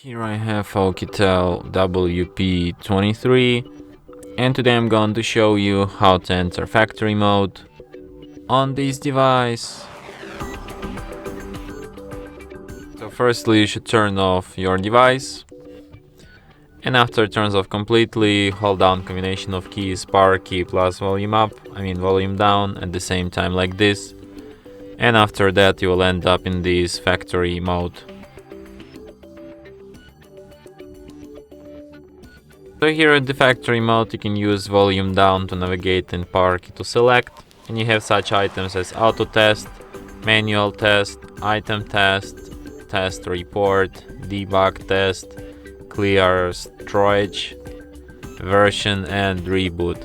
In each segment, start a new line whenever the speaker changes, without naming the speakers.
Here I have OUKITEL WP23, and today I'm going to show you how to enter factory mode on this device. So firstly, you should turn off your device, and after it turns off completely, hold down combination of keys power key plus volume up, volume down at the same time like this, and after that you will end up in this factory mode. So here at the factory mode you can use volume down to navigate and power key to select, and you have such items as auto test, manual test, item test, test report, debug test, clear storage, version and reboot.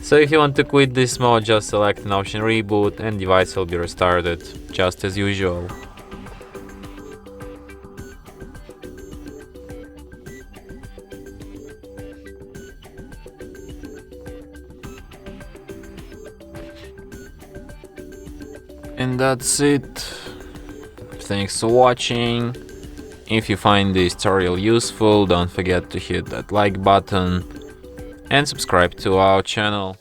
So if you want to quit this mode, just select an option reboot and device will be restarted just as usual. And that's it. Thanks for watching. If you find this tutorial useful, don't forget to hit that like button and subscribe to our channel.